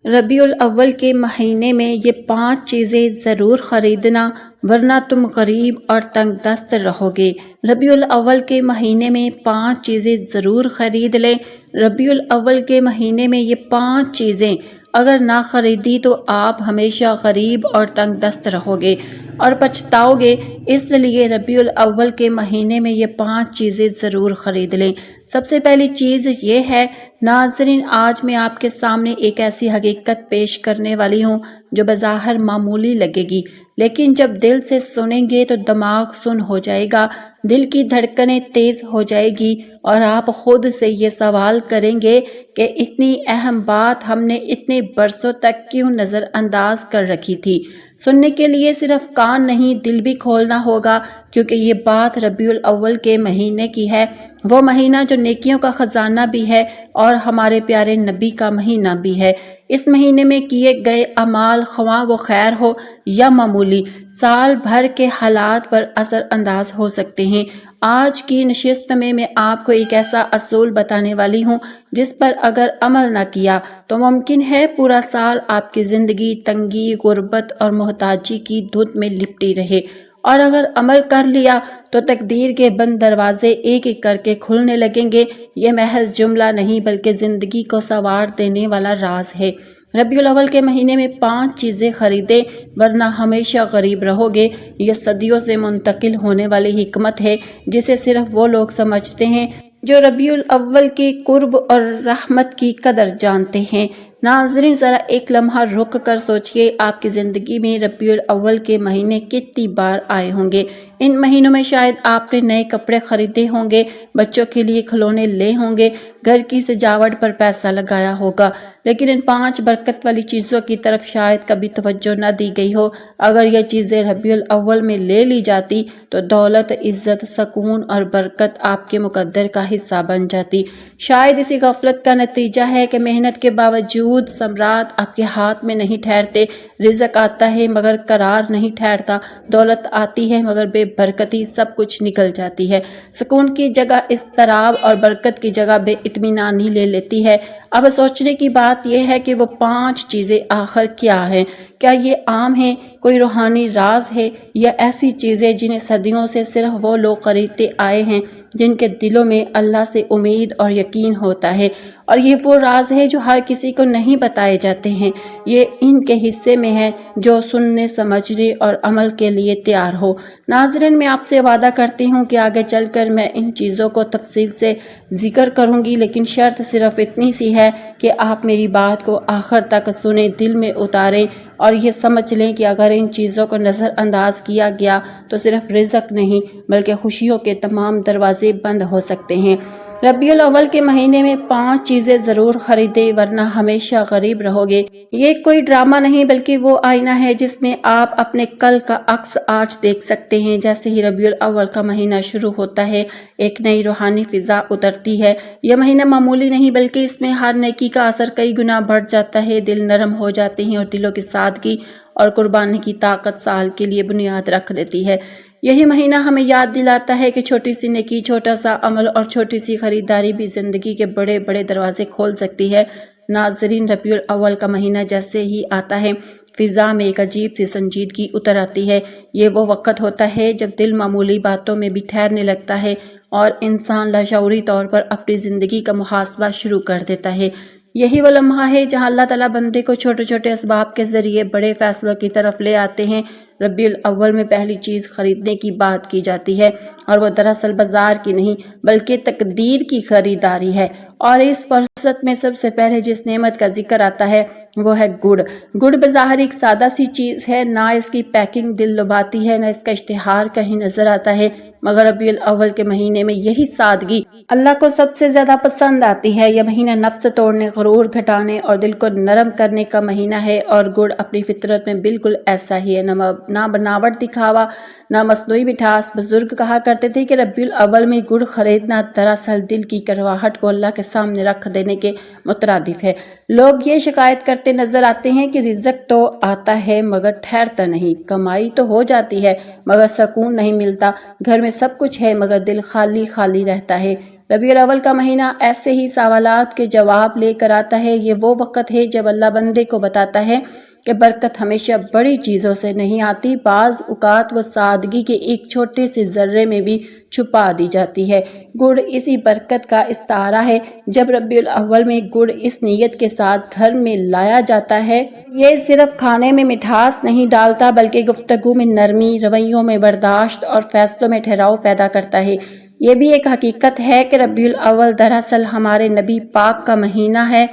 ربیع الاول کے مہینے میں یہ 5 چیزیں ضرور خریدنا ورنہ تم غریب اور تنگ دست رہو گے۔ ربیع الاول کے مہینے میں 5 چیزیں ضرور خرید لیں۔ ربیع الاول کے مہینے میں یہ 5 چیزیں اگر نہ خریدی تو آپ ہمیشہ غریب اور تنگ دست رہو گے اور پچھتاؤ گے۔ اس لیے ربیع الاول کے مہینے میں یہ 5 چیزیں ضرور خرید لیں۔ سب سے پہلی چیز یہ ہے، ناظرین، آج میں آپ کے سامنے ایک ایسی حقیقت پیش کرنے والی ہوں جو بظاہر معمولی لگے گی، لیکن جب دل سے سنیں گے تو دماغ سن ہو جائے گا، دل کی دھڑکنیں تیز ہو جائے گی اور آپ خود سے یہ سوال کریں گے کہ اتنی اہم بات ہم نے اتنے برسوں تک کیوں نظر انداز کر رکھی تھی۔ سننے کے لیے صرف کان نہیں، دل بھی کھولنا ہوگا، کیونکہ یہ بات ربیع الاول کے مہینے کی ہے، وہ مہینہ جو نیکیوں کا خزانہ بھی ہے اور ہمارے پیارے نبی کا مہینہ بھی ہے۔ اس مہینے میں کیے گئے اعمال، خواہ وہ خیر ہو یا معمولی، سال بھر کے حالات پر اثر انداز ہو سکتے ہیں۔ آج کی نشست میں آپ کو ایک ایسا اصول بتانے والی ہوں جس پر اگر عمل نہ کیا تو ممکن ہے پورا سال آپ کی زندگی تنگی، غربت اور محتاجی کی دھند میں لپٹی رہے، اور اگر عمل کر لیا تو تقدیر کے بند دروازے ایک ایک کر کے کھلنے لگیں گے۔ یہ محض جملہ نہیں بلکہ زندگی کو سنوار دینے والا راز ہے۔ ربیع الاول کے مہینے میں 5 چیزیں خریدیں ورنہ ہمیشہ غریب رہو گے۔ یہ صدیوں سے منتقل ہونے والی حکمت ہے جسے صرف وہ لوگ سمجھتے ہیں جو ربیع الاول کے قرب اور رحمت کی قدر جانتے ہیں۔ ناظرین، ذرا ایک لمحہ رک کر سوچئے، آپ کی زندگی میں ربیع الاول کے مہینے کتنی بار آئے ہوں گے؟ ان مہینوں میں شاید آپ نے نئے کپڑے خریدے ہوں گے، بچوں کے لیے کھلونے لے ہوں گے، گھر کی سجاوٹ پر پیسہ لگایا ہوگا، لیکن ان 5 برکت والی چیزوں کی طرف شاید کبھی توجہ نہ دی گئی ہو۔ اگر یہ چیزیں ربیع الاول میں لے لی جاتی تو دولت، عزت، سکون اور برکت آپ کے مقدر کا حصہ بن جاتی۔ شاید اسی غفلت کا نتیجہ ہے کہ محنت کے باوجود ثمرات آپ کے ہاتھ میں نہیں ٹھہرتے، رزق آتا ہے مگر قرار نہیں ٹھہرتا، دولت آتی ہے مگر بے برکتی سب کچھ نکل جاتی ہے، سکون کی جگہ اضطراب اور برکت کی جگہ بے اطمینانی لے لیتی ہے۔ اب سوچنے کی بات یہ ہے کہ وہ 5 چیزیں آخر کیا ہیں؟ کیا یہ عام ہیں، کوئی روحانی راز ہے، یا ایسی چیزیں جنہیں صدیوں سے صرف وہ لوگ خریدتے آئے ہیں جن کے دلوں میں اللہ سے امید اور یقین ہوتا ہے، اور یہ وہ راز ہے جو ہر کسی کو نہیں بتائے جاتے ہیں؟ یہ ان کے حصے میں ہے جو سننے، سمجھنے اور عمل کے لیے تیار ہو۔ ناظرین، میں آپ سے وعدہ کرتی ہوں کہ آگے چل کر میں ان چیزوں کو تفصیل سے ذکر کروں گی، لیکن شرط صرف اتنی سی ہے کہ آپ میری بات کو آخر تک سنیں، دل میں اتاریں اور یہ سمجھ لیں کہ اگر ان چیزوں کو نظر انداز کیا گیا تو صرف رزق نہیں بلکہ خوشیوں کے تمام دروازے بند ہو سکتے ہیں۔ ربیع الاول کے مہینے میں 5 چیزیں ضرور خریدیں ورنہ ہمیشہ غریب رہو گے۔ یہ کوئی ڈرامہ نہیں بلکہ وہ آئینہ ہے جس میں آپ اپنے کل کا عکس آج دیکھ سکتے ہیں۔ جیسے ہی ربیع الاول کا مہینہ شروع ہوتا ہے، ایک نئی روحانی فضا اترتی ہے۔ یہ مہینہ معمولی نہیں بلکہ اس میں ہر نیکی کا اثر کئی گنا بڑھ جاتا ہے، دل نرم ہو جاتے ہیں اور دلوں کی سادگی اور قربانی کی طاقت سال کے لیے بنیاد رکھ دیتی ہے۔ یہی مہینہ ہمیں یاد دلاتا ہے کہ چھوٹی سی نیکی، چھوٹا سا عمل اور چھوٹی سی خریداری بھی زندگی کے بڑے بڑے دروازے کھول سکتی ہے۔ ناظرین، ربیع الاول کا مہینہ جیسے ہی آتا ہے، فضا میں ایک عجیب سی سنجیدگی اتر آتی ہے۔ یہ وہ وقت ہوتا ہے جب دل معمولی باتوں میں بھی ٹھہرنے لگتا ہے اور انسان لاشعوری طور پر اپنی زندگی کا محاسبہ شروع کر دیتا ہے۔ یہی وہ لمحہ ہے جہاں اللہ تعالیٰ بندے کو چھوٹے چھوٹے اسباب کے ذریعے بڑے فیصلوں کی طرف لے آتے ہیں۔ ربیع الاول میں پہلی چیز خریدنے کی بات کی جاتی ہے، اور وہ دراصل بازار کی نہیں بلکہ تقدیر کی خریداری ہے۔ اور اس فرصت میں سب سے پہلے جس نعمت کا ذکر آتا ہے وہ ہے گڑ۔ گڑ بظاہر ایک سادہ سی چیز ہے، نہ اس کی پیکنگ دل لبھاتی ہے، نہ اس کا اشتہار کہیں نظر آتا ہے، مگر ربیع الاول کے مہینے میں یہی سادگی اللہ کو سب سے زیادہ پسند آتی ہے۔ یہ مہینہ نفس توڑنے، غرور گھٹانے اور دل کو نرم کرنے کا مہینہ ہے، اور گڑ اپنی فطرت میں بالکل ایسا ہی ہے، نہ بناوٹ دکھاوا، نہ مصنوعی مٹھاس۔ بزرگ کہا کرتے تھے کہ ربیع الاول میں گڑ خریدنا دراصل دل کی کڑواہٹ کو اللہ کے سامنے رکھ دینے کے مترادف ہے۔ لوگ یہ شکایت کرتے نظر آتے ہیں کہ رزق تو آتا ہے مگر ٹھہرتا نہیں، کمائی تو ہو جاتی ہے مگر سکون نہیں ملتا، گھر میں سب کچھ ہے مگر دل خالی خالی رہتا ہے۔ ربیع الاول کا مہینہ ایسے ہی سوالات کے جواب لے کر آتا ہے۔ یہ وہ وقت ہے جب اللہ بندے کو بتاتا ہے کہ برکت ہمیشہ بڑی چیزوں سے نہیں آتی، بعض اوقات وہ سادگی کے ایک چھوٹے سے ذرے میں بھی چھپا دی جاتی ہے۔ گڑ اسی برکت کا استعارہ ہے۔ جب ربیع الاول میں گڑ اس نیت کے ساتھ گھر میں لایا جاتا ہے، یہ صرف کھانے میں مٹھاس نہیں ڈالتا بلکہ گفتگو میں نرمی، رویوں میں برداشت اور فیصلوں میں ٹھہراؤ پیدا کرتا ہے۔ یہ بھی ایک حقیقت ہے کہ ربیع الاول دراصل ہمارے نبی پاک کا مہینہ ہے۔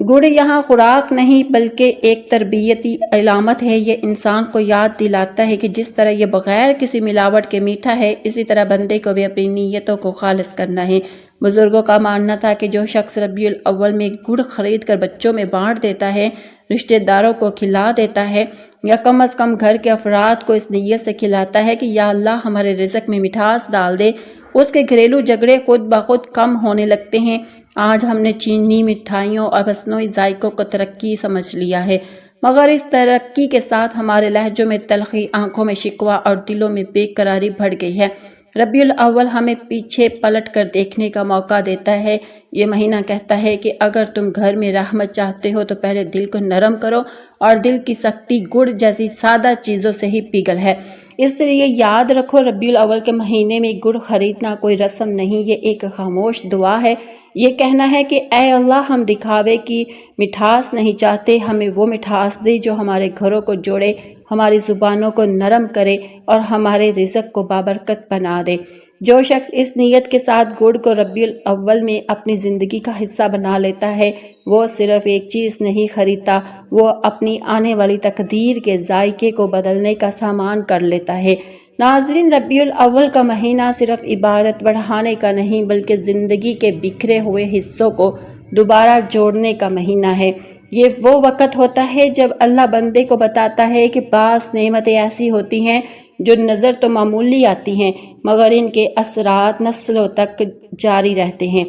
گڑ یہاں خوراک نہیں بلکہ ایک تربیتی علامت ہے۔ یہ انسان کو یاد دلاتا ہے کہ جس طرح یہ بغیر کسی ملاوٹ کے میٹھا ہے، اسی طرح بندے کو بھی اپنی نیتوں کو خالص کرنا ہے۔ بزرگوں کا ماننا تھا کہ جو شخص ربیع الاول میں گڑ خرید کر بچوں میں بانٹ دیتا ہے، رشتہ داروں کو کھلا دیتا ہے، یا کم از کم گھر کے افراد کو اس نیت سے کھلاتا ہے کہ یا اللہ ہمارے رزق میں مٹھاس ڈال دے، اس کے گھریلو جھگڑے خود بخود کم ہونے لگتے ہیں۔ آج ہم نے چینی، مٹھائیوں اور مصنوعی ذائقوں کو ترقی سمجھ لیا ہے، مگر اس ترقی کے ساتھ ہمارے لہجوں میں تلخی، آنکھوں میں شکوہ اور دلوں میں بے قراری بڑھ گئی ہے۔ ربیع الاول ہمیں پیچھے پلٹ کر دیکھنے کا موقع دیتا ہے۔ یہ مہینہ کہتا ہے کہ اگر تم گھر میں رحمت چاہتے ہو تو پہلے دل کو نرم کرو، اور دل کی سختی گڑ جیسی سادہ چیزوں سے ہی پگھل ہے۔ اس لیے یاد رکھو، ربیع الاول کے مہینے میں گڑ خریدنا کوئی رسم نہیں، یہ ایک خاموش دعا ہے۔ یہ کہنا ہے کہ اے اللہ، ہم دکھاوے کی مٹھاس نہیں چاہتے، ہمیں وہ مٹھاس دے جو ہمارے گھروں کو جوڑے، ہماری زبانوں کو نرم کرے اور ہمارے رزق کو بابرکت بنا دے۔ جو شخص اس نیت کے ساتھ گڑ کو ربیع الاول میں اپنی زندگی کا حصہ بنا لیتا ہے، وہ صرف ایک چیز نہیں خریدتا، وہ اپنی آنے والی تقدیر کے ذائقے کو بدلنے کا سامان کر لیتا ہے۔ ناظرین، ربیع الاول کا مہینہ صرف عبادت بڑھانے کا نہیں بلکہ زندگی کے بکھرے ہوئے حصوں کو دوبارہ جوڑنے کا مہینہ ہے۔ یہ وہ وقت ہوتا ہے جب اللہ بندے کو بتاتا ہے کہ بعض نعمتیں ایسی ہوتی ہیں جو نظر تو معمولی آتی ہیں، مگر ان کے اثرات نسلوں تک جاری رہتے ہیں۔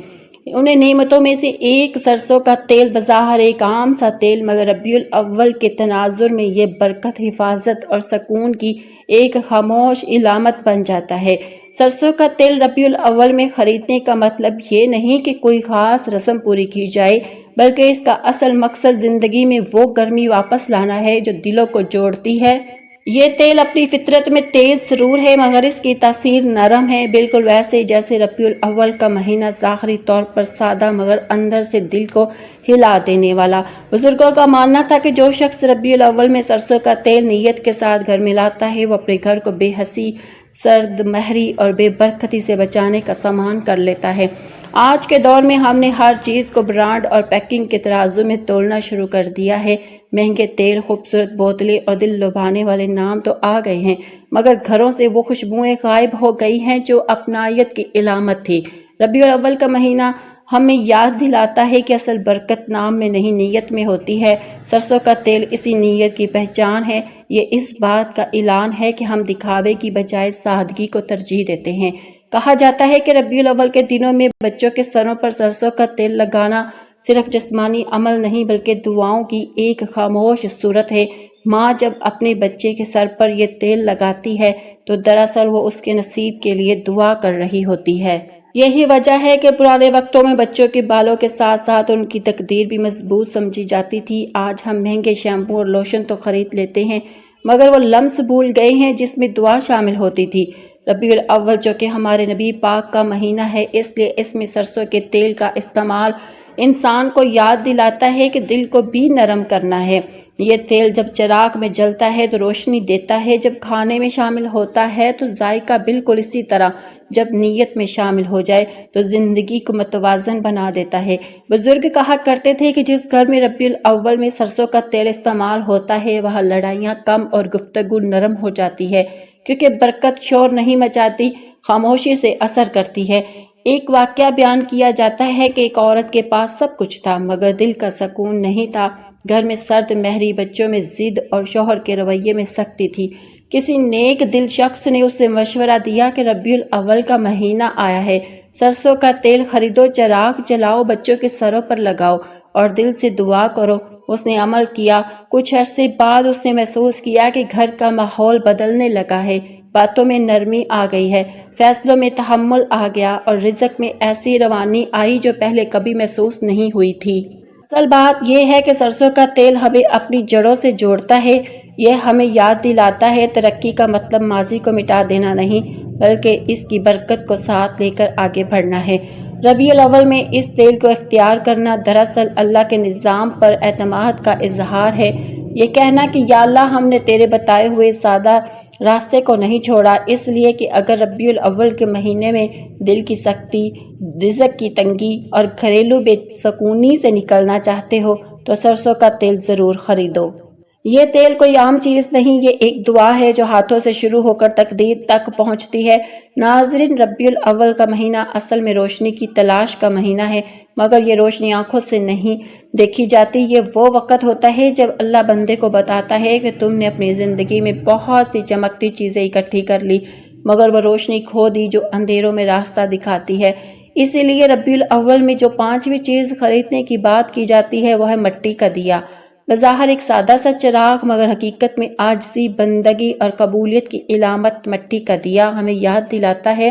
انہیں نعمتوں میں سے ایک سرسوں کا تیل بظاہر ایک عام سا تیل، مگر ربیع الاول کے تناظر میں یہ برکت، حفاظت اور سکون کی ایک خاموش علامت بن جاتا ہے۔ سرسوں کا تیل ربیع الاول میں خریدنے کا مطلب یہ نہیں کہ کوئی خاص رسم پوری کی جائے، بلکہ اس کا اصل مقصد زندگی میں وہ گرمی واپس لانا ہے جو دلوں کو جوڑتی ہے۔ یہ تیل اپنی فطرت میں تیز ضرور ہے مگر اس کی تاثیر نرم ہے، بالکل ویسے جیسے ربیع الاول کا مہینہ ظاہری طور پر سادہ مگر اندر سے دل کو ہلا دینے والا۔ بزرگوں کا ماننا تھا کہ جو شخص ربیع الاول میں سرسوں کا تیل نیت کے ساتھ گھر میں لاتا ہے، وہ اپنے گھر کو بے حسی، سرد مہری اور بے برکتی سے بچانے کا سامان کر لیتا ہے۔ آج کے دور میں ہم نے ہر چیز کو برانڈ اور پیکنگ کے ترازو میں تولنا شروع کر دیا ہے۔ مہنگے تیل، خوبصورت بوتلیں اور دل لبھانے والے نام تو آ گئے ہیں، مگر گھروں سے وہ خوشبوئیں غائب ہو گئی ہیں جو اپنائیت کی علامت تھی۔ ربیع الاول کا مہینہ ہمیں یاد دلاتا ہے کہ اصل برکت نام میں نہیں، نیت میں ہوتی ہے۔ سرسوں کا تیل اسی نیت کی پہچان ہے۔ یہ اس بات کا اعلان ہے کہ ہم دکھاوے کی بجائے سادگی کو ترجیح دیتے ہیں۔ کہا جاتا ہے کہ ربیع الاول کے دنوں میں بچوں کے سروں پر سرسوں کا تیل لگانا صرف جسمانی عمل نہیں بلکہ دعاؤں کی ایک خاموش صورت ہے۔ ماں جب اپنے بچے کے سر پر یہ تیل لگاتی ہے تو دراصل وہ اس کے نصیب کے لیے دعا کر رہی ہوتی ہے۔ یہی وجہ ہے کہ پرانے وقتوں میں بچوں کے بالوں کے ساتھ ساتھ ان کی تقدیر بھی مضبوط سمجھی جاتی تھی۔ آج ہم مہنگے شیمپو اور لوشن تو خرید لیتے ہیں مگر وہ لمس بھول گئے ہیں جس میں دعا شامل ہوتی تھی۔ ربیع الاول جو کہ ہمارے نبی پاک کا مہینہ ہے، اس لیے اس میں سرسوں کے تیل کا استعمال انسان کو یاد دلاتا ہے کہ دل کو بھی نرم کرنا ہے۔ یہ تیل جب چراغ میں جلتا ہے تو روشنی دیتا ہے، جب کھانے میں شامل ہوتا ہے تو ذائقہ، بالکل اسی طرح جب نیت میں شامل ہو جائے تو زندگی کو متوازن بنا دیتا ہے۔ بزرگ کہا کرتے تھے کہ جس گھر میں ربیع الاول میں سرسوں کا تیل استعمال ہوتا ہے وہاں لڑائیاں کم اور گفتگو نرم ہو جاتی ہے، کیونکہ برکت شور نہیں مچاتی، خاموشی سے اثر کرتی ہے۔ ایک واقعہ بیان کیا جاتا ہے کہ ایک عورت کے پاس سب کچھ تھا مگر دل کا سکون نہیں تھا۔ گھر میں سرد مہری، بچوں میں ضد اور شوہر کے رویے میں سختی تھی۔ کسی نیک دل شخص نے اسے مشورہ دیا کہ ربیع الاول کا مہینہ آیا ہے، سرسوں کا تیل خریدو، چراغ جلاؤ، بچوں کے سروں پر لگاؤ اور دل سے دعا کرو۔ اس نے عمل کیا۔ کچھ عرصے بعد اس نے محسوس کیا کہ گھر کا ماحول بدلنے لگا ہے۔ باتوں میں نرمی آ گئی ہے، فیصلوں میں تحمل آ گیا اور رزق میں ایسی روانی آئی جو پہلے کبھی محسوس نہیں ہوئی تھی۔ اصل بات یہ ہے کہ سرسوں کا تیل ہمیں اپنی جڑوں سے جوڑتا ہے، یہ ہمیں یاد دلاتا ہے ترقی کا مطلب ماضی کو مٹا دینا نہیں بلکہ اس کی برکت کو ساتھ لے کر آگے بڑھنا ہے۔ ربیع الاول میں اس تیل کو اختیار کرنا دراصل اللہ کے نظام پر اعتماد کا اظہار ہے، یہ کہنا کہ یا اللہ ہم نے تیرے بتائے ہوئے سادہ راستے کو نہیں چھوڑا، اس لیے کہ اگر ربیع الاول کے مہینے میں دل کی سختی، رزق کی تنگی اور گھریلو بے سکونی سے نکلنا چاہتے ہو تو سرسوں کا تیل ضرور خریدو۔ یہ تیل کوئی عام چیز نہیں، یہ ایک دعا ہے جو ہاتھوں سے شروع ہو کر تقدیر تک پہنچتی ہے۔ ناظرین، ربیع الاول کا مہینہ اصل میں روشنی کی تلاش کا مہینہ ہے، مگر یہ روشنی آنکھوں سے نہیں دیکھی جاتی۔ یہ وہ وقت ہوتا ہے جب اللہ بندے کو بتاتا ہے کہ تم نے اپنی زندگی میں بہت سی چمکتی چیزیں اکٹھی کر لی مگر وہ روشنی کھو دی جو اندھیروں میں راستہ دکھاتی ہے۔ اسی لیے ربیع الاول میں جو پانچویں چیز خریدنے کی بات کی جاتی ہے وہ ہے مٹی کا دیا۔ بظاہر ایک سادہ سا چراغ مگر حقیقت میں عاجزی، بندگی اور قبولیت کی علامت مٹی کا دیا ہمیں یاد دلاتا ہے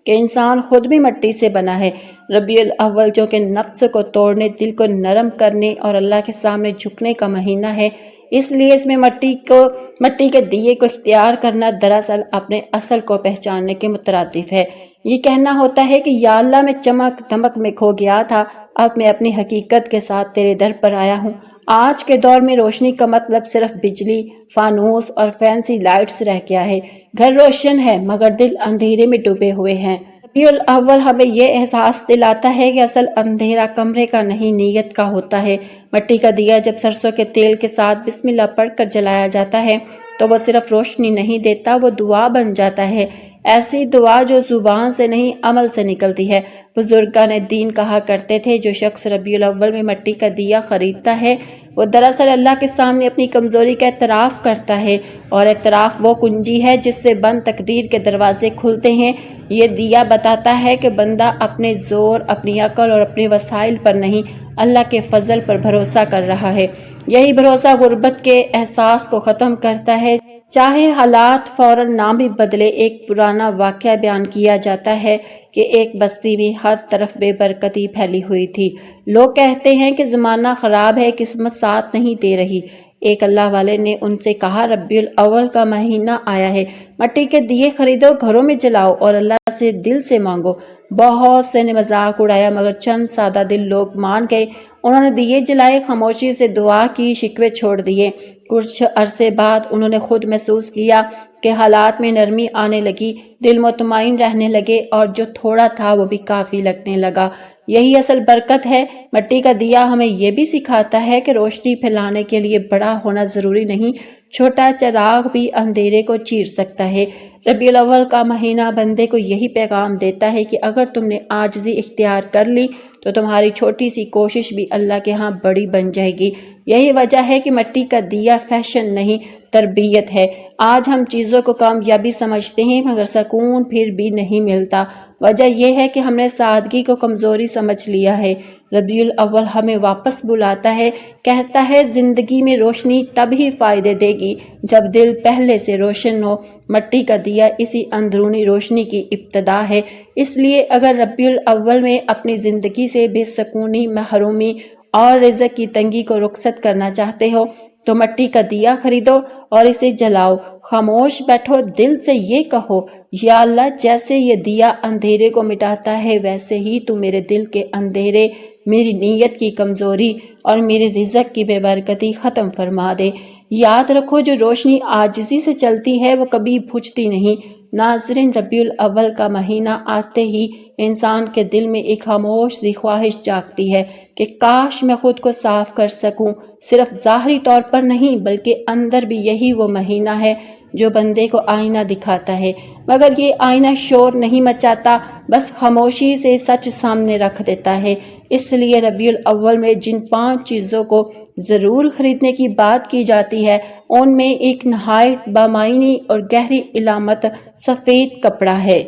کہ انسان خود بھی مٹی سے بنا ہے۔ ربیع الاول جو کہ نفس کو توڑنے، دل کو نرم کرنے اور اللہ کے سامنے جھکنے کا مہینہ ہے، اس لیے اس میں مٹی کے دیے کو اختیار کرنا دراصل اپنے اصل کو پہچاننے کے مترادف ہے۔ یہ کہنا ہوتا ہے کہ یا اللہ میں چمک دمک میں کھو گیا تھا، اب میں اپنی حقیقت کے ساتھ تیرے در پر آیا ہوں۔ آج کے دور میں روشنی کا مطلب صرف بجلی، فانوس اور فینسی لائٹس رہ گیا ہے۔ گھر روشن ہے مگر دل اندھیرے میں ڈوبے ہوئے ہیں۔ ربیع الاول ہمیں یہ احساس دلاتا ہے کہ اصل اندھیرا کمرے کا نہیں نیت کا ہوتا ہے۔ مٹی کا دیا جب سرسوں کے تیل کے ساتھ بسم اللہ پڑھ کر جلایا جاتا ہے تو وہ صرف روشنی نہیں دیتا، وہ دعا بن جاتا ہے، ایسی دعا جو زبان سے نہیں عمل سے نکلتی ہے۔ بزرگان دین کہا کرتے تھے جو شخص ربیع الاول میں مٹی کا دیا خریدتا ہے وہ دراصل اللہ کے سامنے اپنی کمزوری کا اعتراف کرتا ہے، اور اعتراف وہ کنجی ہے جس سے بند تقدیر کے دروازے کھلتے ہیں۔ یہ دیا بتاتا ہے کہ بندہ اپنے زور، اپنی عقل اور اپنے وسائل پر نہیں، اللہ کے فضل پر بھروسہ کر رہا ہے۔ یہی بھروسہ غربت کے احساس کو ختم کرتا ہے، چاہے حالات فوراً نہ بھی بدلے۔ ایک پرانا واقعہ بیان کیا جاتا ہے کہ ایک بستی میں ہر طرف بے برکتی پھیلی ہوئی تھی۔ لوگ کہتے ہیں کہ زمانہ خراب ہے، قسمت ساتھ نہیں دے رہی۔ ایک اللہ والے نے ان سے کہا ربیع الاول کا مہینہ آیا ہے، مٹی کے دیے خریدو، گھروں میں جلاؤ اور اللہ سے دل سے مانگو۔ بہت سے نے مذاق اڑایا مگر چند سادہ دل لوگ مان گئے، انہوں نے دیے جلائے، خاموشی سے دعا کی، شکوے چھوڑ دیے۔ کچھ عرصے بعد انہوں نے خود محسوس کیا کہ حالات میں نرمی آنے لگی، دل مطمئن رہنے لگے اور جو تھوڑا تھا وہ بھی کافی لگنے لگا۔ یہی اصل برکت ہے۔ مٹی کا دیا ہمیں یہ بھی سکھاتا ہے کہ روشنی پھیلانے کے لیے بڑا ہونا ضروری نہیں، چھوٹا چراغ بھی اندھیرے کو چیر سکتا ہے۔ ربیع الاول کا مہینہ بندے کو یہی پیغام دیتا ہے کہ اگر تم نے عاجزی اختیار کر لی تو تمہاری چھوٹی سی کوشش بھی اللہ کے ہاں بڑی بن جائے گی۔ یہی وجہ ہے کہ مٹی کا دیا فیشن نہیں، تربیت ہے۔ آج ہم چیزوں کو کامیابی سمجھتے ہیں مگر سکون پھر بھی نہیں ملتا۔ وجہ یہ ہے کہ ہم نے سادگی کو کمزوری سمجھ لیا ہے۔ ربیع الاول ہمیں واپس بلاتا ہے، کہتا ہے زندگی میں روشنی تب ہی فائدے دے گی جب دل پہلے سے روشن ہو۔ مٹی کا دیا اسی اندرونی روشنی کی ابتدا ہے۔ اس لیے اگر ربیع الاول میں اپنی زندگی سے بے سکونی، محرومی اور رزق کی تنگی کو رخصت کرنا چاہتے ہو تو مٹی کا دیا خریدو اور اسے جلاؤ، خاموش بیٹھو، دل سے یہ کہو یا اللہ جیسے یہ دیا اندھیرے کو مٹاتا ہے ویسے ہی تو میرے دل کے اندھیرے، میری نیت کی کمزوری اور میرے رزق کی بے برکتی ختم فرما دے۔ یاد رکھو جو روشنی عاجزی سے چلتی ہے وہ کبھی بجھتی نہیں۔ ناظرین، ربیع الاول کا مہینہ آتے ہی انسان کے دل میں ایک خاموش سی خواہش جاگتی ہے کہ کاش میں خود کو صاف کر سکوں، صرف ظاہری طور پر نہیں بلکہ اندر بھی۔ یہی وہ مہینہ ہے جو بندے کو آئینہ دکھاتا ہے مگر یہ آئینہ شور نہیں مچاتا، بس خاموشی سے سچ سامنے رکھ دیتا ہے۔ اس لیے ربیع الاول میں جن 5 چیزوں کو ضرور خریدنے کی بات کی جاتی ہے ان میں ایک نہایت بامعنی اور گہری علامت سفید کپڑا ہے۔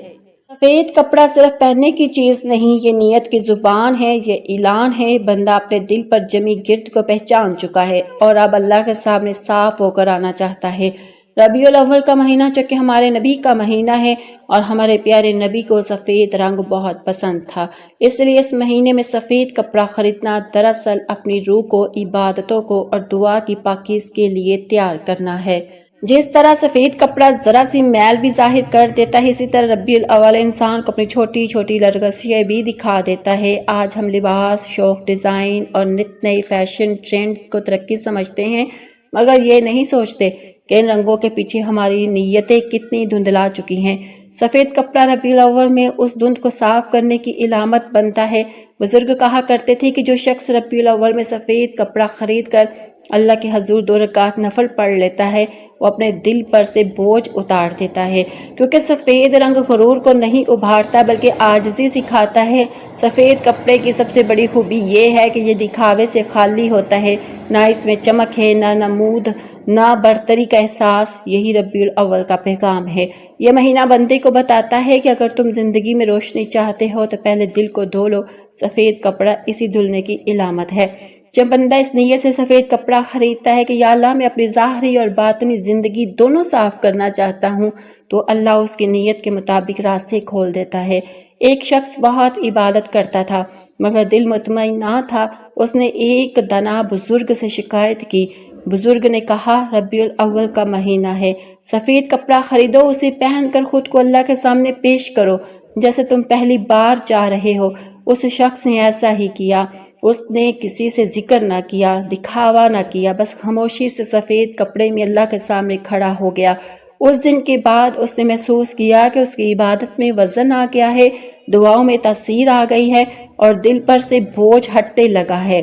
سفید کپڑا صرف پہننے کی چیز نہیں، یہ نیت کی زبان ہے، یہ اعلان ہے۔ بندہ اپنے دل پر جمی گرد کو پہچان چکا ہے اور اب اللہ کے سامنے صاف ہو کر آنا چاہتا ہے۔ ربیع الاول کا مہینہ چونکہ ہمارے نبی کا مہینہ ہے اور ہمارے پیارے نبی کو سفید رنگ بہت پسند تھا، اس لیے اس مہینے میں سفید کپڑا خریدنا دراصل اپنی روح کو عبادتوں کو اور دعا کی پاکیزگی کے لیے تیار کرنا ہے۔ جس طرح سفید کپڑا ذرا سی میل بھی ظاہر کر دیتا ہے، اسی طرح ربیع الاول انسان کو اپنی چھوٹی چھوٹی لرزشیں بھی دکھا دیتا ہے۔ آج ہم لباس، شوق، ڈیزائن اور نت نئے فیشن ٹرینڈز کو ترقی سمجھتے ہیں، مگر یہ نہیں سوچتے کہ ان رنگوں کے پیچھے ہماری نیتیں کتنی دھندلا چکی ہیں۔ سفید کپڑا ربیع الاول میں اس دھند کو صاف کرنے کی علامت بنتا ہے۔ بزرگ کہا کرتے تھے کہ جو شخص ربیع الاول میں سفید کپڑا خرید کر اللہ کے حضور 2 رکعت نفل پڑھ لیتا ہے، وہ اپنے دل پر سے بوجھ اتار دیتا ہے، کیونکہ سفید رنگ غرور کو نہیں ابھارتا بلکہ عاجزی سکھاتا ہے۔ سفید کپڑے کی سب سے بڑی خوبی یہ ہے کہ یہ دکھاوے سے خالی ہوتا ہے، نہ اس میں چمک ہے، نہ نمود، نہ برتری کا احساس۔ یہی ربیع الاول کا پیغام ہے۔ یہ مہینہ بندے کو بتاتا ہے کہ اگر تم زندگی میں روشنی چاہتے ہو تو پہلے دل کو دھو لو۔ سفید کپڑا اسی دھلنے کی علامت ہے۔ جب بندہ اس نیت سے سفید کپڑا خریدتا ہے کہ یا اللہ میں اپنی ظاہری اور باطنی زندگی دونوں صاف کرنا چاہتا ہوں، تو اللہ اس کی نیت کے مطابق راستے کھول دیتا ہے۔ ایک شخص بہت عبادت کرتا تھا مگر دل مطمئن نہ تھا۔ اس نے ایک دانا بزرگ سے شکایت کی۔ بزرگ نے کہا، ربیع الاول کا مہینہ ہے، سفید کپڑا خریدو، اسے پہن کر خود کو اللہ کے سامنے پیش کرو جیسے تم پہلی بار جا رہے ہو۔ اس شخص نے ایسا ہی کیا۔ اس نے کسی سے ذکر نہ کیا، دکھاوا نہ کیا، بس خاموشی سے سفید کپڑے میں اللہ کے سامنے کھڑا ہو گیا۔ اس دن کے بعد اس نے محسوس کیا کہ اس کی عبادت میں وزن آ گیا ہے، دعاؤں میں تاثیر آ گئی ہے اور دل پر سے بوجھ ہٹنے لگا ہے۔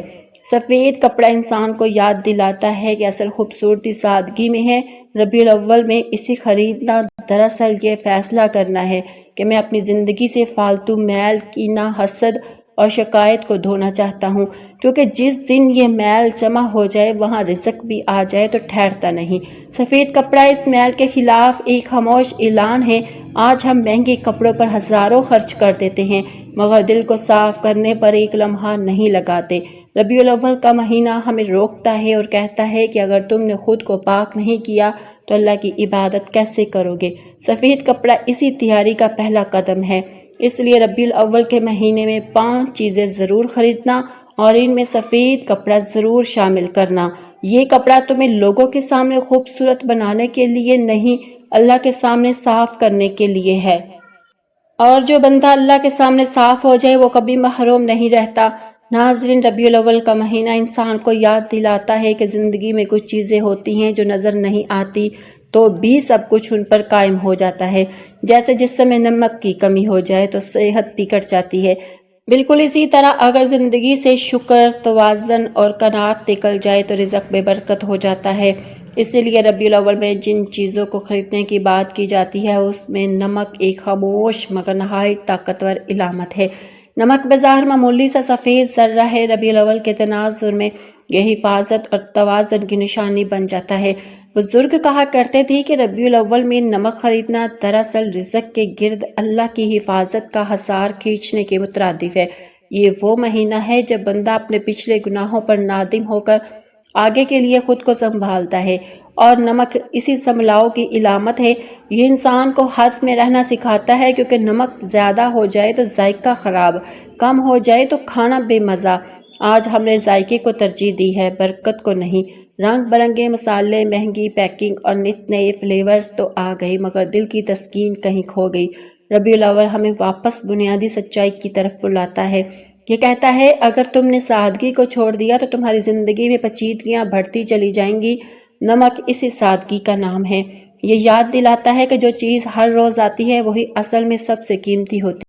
سفید کپڑا انسان کو یاد دلاتا ہے کہ اصل خوبصورتی سادگی میں ہے۔ ربیع الاول میں اسے خریدنا دراصل یہ فیصلہ کرنا ہے کہ میں اپنی زندگی سے فالتو میل، کینہ، حسد اور شکایت کو دھونا چاہتا ہوں، کیونکہ جس دن یہ میل جمع ہو جائے وہاں رزق بھی آ جائے تو ٹھہرتا نہیں۔ سفید کپڑا اس میل کے خلاف ایک خاموش اعلان ہے۔ آج ہم مہنگے کپڑوں پر ہزاروں خرچ کر دیتے ہیں مگر دل کو صاف کرنے پر ایک لمحہ نہیں لگاتے۔ ربیع الاول کا مہینہ ہمیں روکتا ہے اور کہتا ہے کہ اگر تم نے خود کو پاک نہیں کیا تو اللہ کی عبادت کیسے کرو گے؟ سفید کپڑا اسی تیاری کا پہلا قدم ہے۔ اس لیے ربیع الاول کے مہینے میں 5 چیزیں ضرور خریدنا اور ان میں سفید کپڑا ضرور شامل کرنا۔ یہ کپڑا تمہیں لوگوں کے سامنے خوبصورت بنانے کے لیے نہیں، اللہ کے سامنے صاف کرنے کے لیے ہے۔ اور جو بندہ اللہ کے سامنے صاف ہو جائے وہ کبھی محروم نہیں رہتا۔ ناظرین، ربیع الاول کا مہینہ انسان کو یاد دلاتا ہے کہ زندگی میں کچھ چیزیں ہوتی ہیں جو نظر نہیں آتی تو بھی سب کچھ ان پر قائم ہو جاتا ہے۔ جیسے جسم میں نمک کی کمی ہو جائے تو صحت بگڑ جاتی ہے، بالکل اسی طرح اگر زندگی سے شکر، توازن اور قناعت نکل جائے تو رزق بے برکت ہو جاتا ہے۔ اسی لیے ربیع الاول میں جن چیزوں کو خریدنے کی بات کی جاتی ہے اس میں نمک ایک خاموش مگر نہایت طاقتور علامت ہے۔ نمک بظاہر معمولی سا سفید ذرہ ہے، ربیع الاول کے تناظر میں یہ حفاظت اور توازن کی نشانی بن جاتا ہے۔ بزرگ کہا کرتے تھے کہ ربیع الاول میں نمک خریدنا دراصل رزق کے گرد اللہ کی حفاظت کا حصار کھینچنے کے مترادف ہے۔ یہ وہ مہینہ ہے جب بندہ اپنے پچھلے گناہوں پر نادم ہو کر آگے کے لیے خود کو سنبھالتا ہے، اور نمک اسی سنبھلاؤ کی علامت ہے۔ یہ انسان کو حد میں رہنا سکھاتا ہے، کیونکہ نمک زیادہ ہو جائے تو ذائقہ خراب، کم ہو جائے تو کھانا بے مزہ۔ آج ہم نے ذائقے کو ترجیح دی ہے، برکت کو نہیں۔ رنگ برنگے مسالے، مہنگی پیکنگ اور نت نئے فلیورز تو آ گئے مگر دل کی تسکین کہیں کھو گئی۔ ربیع الاول ہمیں واپس بنیادی سچائی کی طرف بلاتا ہے۔ یہ کہتا ہے اگر تم نے سادگی کو چھوڑ دیا تو تمہاری زندگی میں پیچیدگیاں بڑھتی چلی جائیں گی۔ نمک اسی سادگی کا نام ہے۔ یہ یاد دلاتا ہے کہ جو چیز ہر روز آتی ہے وہی اصل میں سب سے قیمتی ہوتی ہے۔